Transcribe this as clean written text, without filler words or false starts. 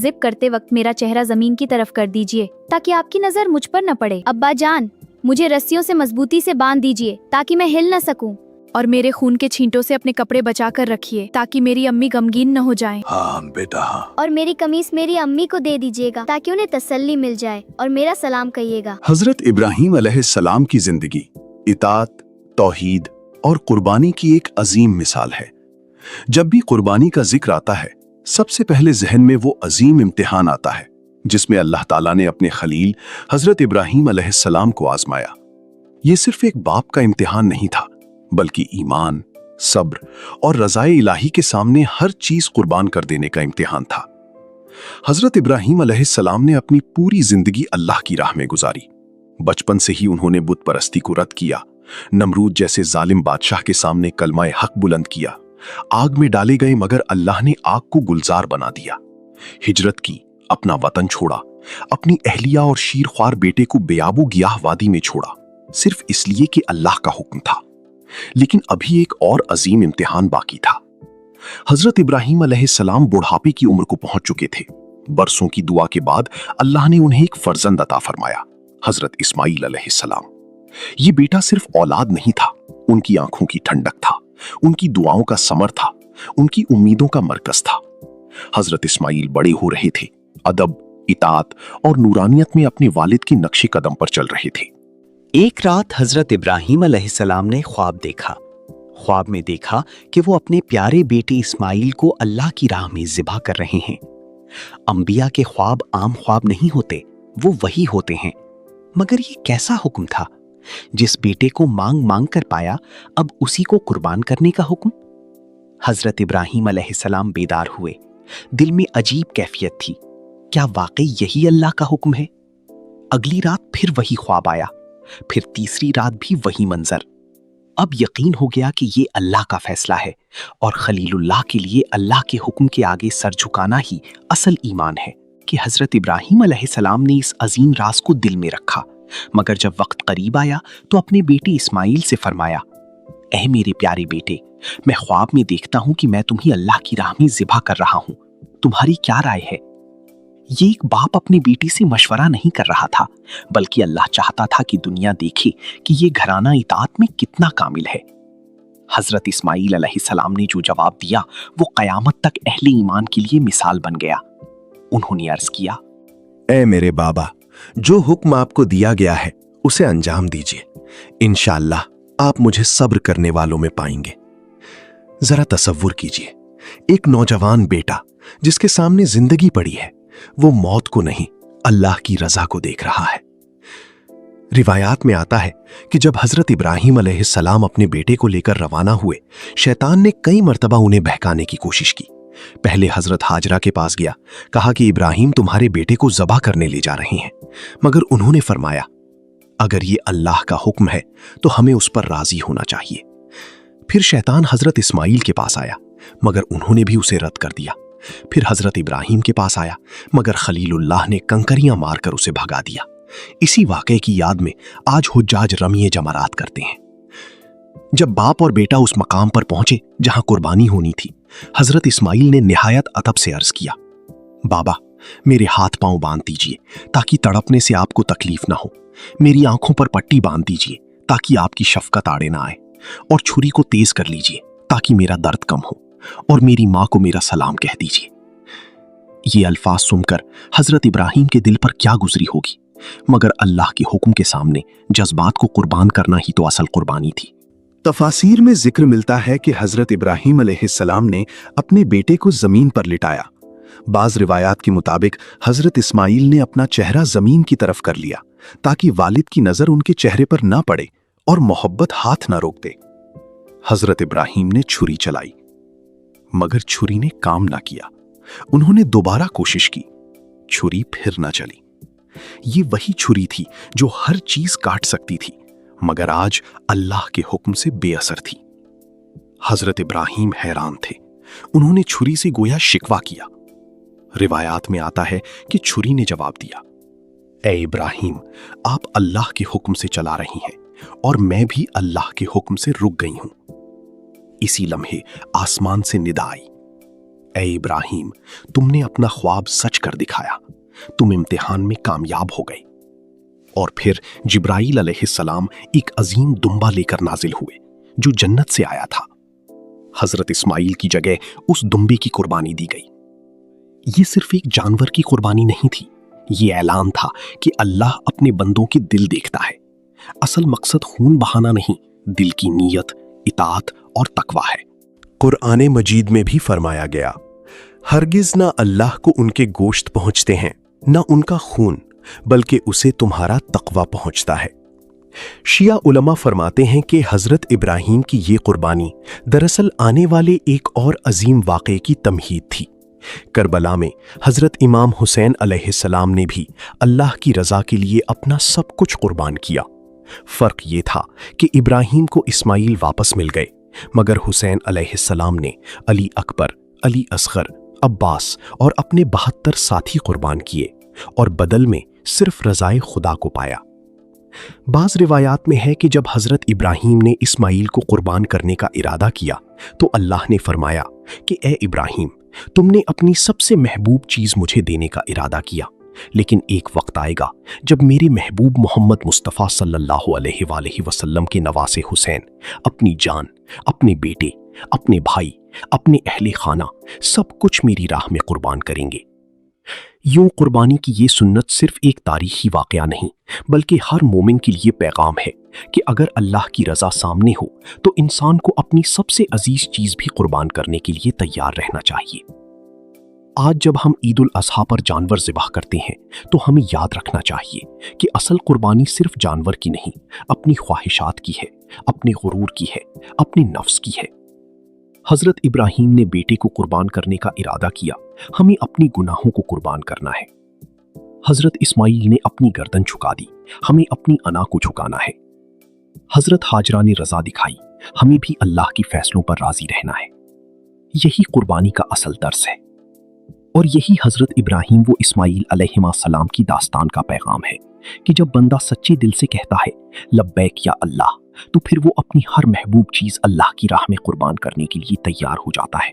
Zip करते वक्त मेरा चेहरा जमीन की तरफ कर दीजिए ताकि आपकी नजर मुझ पर न पड़े। अब्बा जान, मुझे रस्सियों से मजबूती से बांध दीजिए ताकि मैं हिल न सकूं। और मेरे खून के छींटों से अपने कपड़े बचा कर रखिए ताकि मेरी अम्मी गमगीन न हो जाएं। हाँ बेटा हाँ। और मेरी कमीज मेरी अम्मी को दे दीजिएगा ताकि उन्हें तसल्ली मिल जाए, और मेरा सलाम कहिएगा। हजरत इब्राहीम अलैहिस्सलाम की जिंदगी इताअत, तौहीद और कुर्बानी की एक अजीम मिसाल है। जब भी कुर्बानी का जिक्र आता है, सबसे पहले जहन में वो अजीम इम्तिहान आता है जिसमें अल्लाह ताला ने अपने खलील हजरत इब्राहीम अलैहिस्सलाम को आजमाया। ये सिर्फ एक बाप का इम्तिहान नहीं था, बल्कि ईमान, सब्र और रज़ाए इलाही के सामने हर चीज कुर्बान कर देने का इम्तिहान था। हजरत इब्राहीम अलैहिस्सलाम ने अपनी पूरी जिंदगी अल्लाह की राह में गुजारी। बचपन से ही उन्होंने बुत परस्ती को रद्द किया, नमरूद जैसे जालिम बादशाह के सामने कलमाए हक बुलंद किया, आग में डाले गए मगर अल्लाह ने आग को गुलजार बना दिया, हिजरत की, अपना वतन छोड़ा, अपनी अहलिया और शीरख्वार बेटे को बेआबू गियाह वादी में छोड़ा, सिर्फ इसलिए कि अल्लाह का हुक्म था। लेकिन अभी एक और अजीम इम्तिहान बाकी था। हजरत इब्राहीम अलैहिस्सलाम बुढ़ापे की उम्र को पहुंच चुके थे। बरसों की दुआ के बाद अल्लाह ने उन्हें एक फर्जंद अता फरमाया, हजरत इस्माईल अलैहिस्सलाम। ये बेटा सिर्फ औलाद नहीं था, उनकी आंखों की ठंडक था, उनकी दुआओं का समर था, उनकी उम्मीदों का मरकज था। हजरत इस्माईल बड़े हो रहे थे, अदब, इताअत और नूरानियत में अपने वालिद के नक्शे कदम पर चल रहे थे। एक रात हजरत इब्राहीम अलैहिस्सलाम ने ख्वाब देखा। ख्वाब में देखा कि वो अपने प्यारे बेटे इस्माईल को अल्लाह की राह में ज़िबा कर रहे हैं। अंबिया के ख्वाब आम ख्वाब नहीं होते, वो वही होते हैं। मगर ये कैसा हुक्म था? जिस बेटे को मांग मांग कर पाया, अब उसी को कुर्बान करने का हुक्म। हजरत इब्राहीम अलैहिस्सलाम बेदार हुए। दिल में अजीब कैफियत थी, क्या वाकई यही अल्लाह का हुक्म है? अगली रात फिर वही ख्वाब आया, फिर तीसरी रात भी वही मंजर। अब यकीन हो गया कि ये अल्लाह का फैसला है और खलीलुल्लाह के लिए अल्लाह के हुक्म के आगे सर झुकाना ही असल ईमान है। कि हजरत इब्राहीम अलैहिस्सलाम ने इस अजीम राज को दिल में रखा, मगर जब वक्त करीब आया तो अपने बेटे इस्माईल से फरमाया, ऐ मेरे प्यारे बेटे, मैं ख्वाब में देखता हूं कि मैं तुम्हें अल्लाह की राह में ज़िबा कर रहा हूं, तुम्हारी क्या राय है? ये एक बाप अपने बेटे से मशवरा नहीं कर रहा था, बल्कि अल्लाह चाहता था कि दुनिया देखे कि ये घराना इताअत में कितना कामिल है। हजरत इस्माईल अलैहिस्सलाम ने जो जवाब दिया वो कयामत तक अहले ईमान के लिए मिसाल बन गया। उन्होंने अर्ज किया, ऐ मेरे बाबा, जो हुक्म आपको दिया गया है उसे अंजाम दीजिए। इंशाअल्लाह आप मुझे सब्र करने वालों में पाएंगे। जरा तसव्वुर कीजिए, एक नौजवान बेटा जिसके सामने जिंदगी पड़ी है, वो मौत को नहीं अल्लाह की रजा को देख रहा है। रिवायात में आता है कि जब हजरत इब्राहीम अलैहिस्सलाम अपने बेटे को लेकर रवाना हुए, शैतान ने कई मर्तबा उन्हें बहकाने की कोशिश की। पहले हजरत हाजरा के पास गया, कहा कि इब्राहीम तुम्हारे बेटे को ज़बह करने ले जा रहे हैं, मगर उन्होंने फरमाया, अगर ये अल्लाह का हुक्म है तो हमें उस पर राजी होना चाहिए। फिर शैतान हजरत इस्माईल के पास आया, मगर उन्होंने भी उसे रद्द कर दिया। फिर हजरत इब्राहीम के पास आया, मगर खलीलुल्लाह ने कंकरियां मारकर उसे भगा दिया। इसी वाक़े की याद में आज हुज्जाज रमिए जमरात करते हैं। जब बाप और बेटा उस मकाम पर पहुंचे जहां कुर्बानी होनी थी, हजरत इस्माईल ने निहायत अदब से अर्ज किया, बाबा, मेरे हाथ पांव बांध दीजिए ताकि तड़पने से आपको तकलीफ ना हो। मेरी आंखों पर पट्टी बांध दीजिए ताकि आपकी शफकत आड़े ना आए, और छुरी को तेज कर लीजिए ताकि मेरा दर्द कम हो, और मेरी मां को मेरा सलाम कह दीजिए। ये अल्फाज सुनकर हजरत इब्राहीम के दिल पर क्या गुजरी होगी, मगर अल्लाह के हुक्म के सामने जज्बात को कुर्बान करना ही तो असल कुर्बानी थी। तफासीर में जिक्र मिलता है कि हजरत इब्राहीम अलैहिस्सलाम ने अपने बेटे को जमीन पर लिटाया। बाज रिवायात के मुताबिक हजरत इस्माईल ने अपना चेहरा जमीन की तरफ कर लिया ताकि वालिद की नजर उनके चेहरे पर ना पड़े और मोहब्बत हाथ ना रोक दे। हजरत इब्राहीम ने छुरी चलाई, मगर छुरी ने काम ना किया। उन्होंने दोबारा कोशिश की, छुरी फिर ना चली। ये वही छुरी थी जो हर चीज काट सकती थी, मगर आज अल्लाह के हुक्म से बेअसर थी। हजरत इब्राहीम हैरान थे। उन्होंने छुरी से गोया शिकवा किया। रिवायात में आता है कि छुरी ने जवाब दिया, ऐ इब्राहीम, आप अल्लाह के हुक्म से चला रही हैं और मैं भी अल्लाह के हुक्म से रुक गई हूं। इसी लम्हे आसमान से निदा आई, ए इब्राहिम, तुमने अपना ख्वाब सच कर दिखाया, तुम इम्तिहान में कामयाब हो गए। और फिर जिब्राईल अलैहिस्सलाम एक अजीम दुम्बा लेकर नाजिल हुए जो जन्नत से आया था। हजरत इस्माइल की जगह उस दुम्बे की कुर्बानी दी गई। ये सिर्फ एक जानवर की कुर्बानी नहीं थी, ये ऐलान था कि अल्लाह अपने बंदों के दिल देखता है। असल मकसद खून बहाना नहीं, दिल की नीयत, इताअत और तकवा है। कुरान मजीद में भी फरमाया गया, हरगिज ना अल्लाह को उनके गोश्त पहुंचते हैं, ना उनका खून, बल्कि उसे तुम्हारा तकवा पहुंचता है। शिया उलमा फरमाते हैं कि हजरत इब्राहिम की ये कुर्बानी दरअसल आने वाले एक और अजीम वाक़े की तमहीद थी। करबला में हजरत इमाम हुसैन अलैहिस्सलाम ने भी अल्लाह की रजा के लिए अपना सब कुछ कुर्बान किया। फर्क ये था कि इब्राहिम को इस्माइल वापस मिल गए, मगर हुसैन अलैहिस्सलाम ने अली अकबर, अली असगर, अब्बास और अपने 72 साथी कुर्बान किए और बदल में सिर्फ रज़ाए खुदा को पाया। बाज़ रिवायात में है कि जब हजरत इब्राहिम ने इस्माइल को कुर्बान करने का इरादा किया तो अल्लाह ने फरमाया कि ए इब्राहिम, तुमने अपनी सबसे महबूब चीज मुझे देने का इरादा किया, लेकिन एक वक्त आएगा जब मेरे महबूब मोहम्मद मुस्तफ़ा सल्लल्लाहु अलैहि वसल्लम के नवासे हुसैन अपनी जान, अपने बेटे, अपने भाई, अपने अहले खाना सब कुछ मेरी राह में कुर्बान करेंगे। यूं कुर्बानी की ये सुन्नत सिर्फ एक तारीखी वाकया नहीं, बल्कि हर मोमिन के लिए पैगाम है कि अगर अल्लाह की रजा सामने हो तो इंसान को अपनी सबसे अजीज चीज भी कुर्बान करने के लिए तैयार रहना चाहिए। आज जब हम ईद उल अज़हा पर जानवर ज़िबाह करते हैं तो हमें याद रखना चाहिए कि असल कुर्बानी सिर्फ जानवर की नहीं, अपनी ख्वाहिशात की है, अपने गुरूर की है, अपने नफ्स की है। हजरत इब्राहिम ने बेटे को कुर्बान करने का इरादा किया, हमें अपनी गुनाहों को कुर्बान करना है। हजरत इस्माइल ने अपनी गर्दन झुका दी, हमें अपनी अना को झुकाना है। हजरत हाजरा ने रजा दिखाई, हमें भी अल्लाह के फैसलों पर राजी रहना है। यही कुर्बानी का असल दर्स है और यही हजरत इब्राहिम व इस्माइल अलैहिस्सलाम की दास्तान का पैगाम है कि जब बंदा सच्चे दिल से कहता है लब्बैक या अल्लाह, तो फिर वो अपनी हर महबूब चीज अल्लाह की राह में कुर्बान करने के लिए तैयार हो जाता है।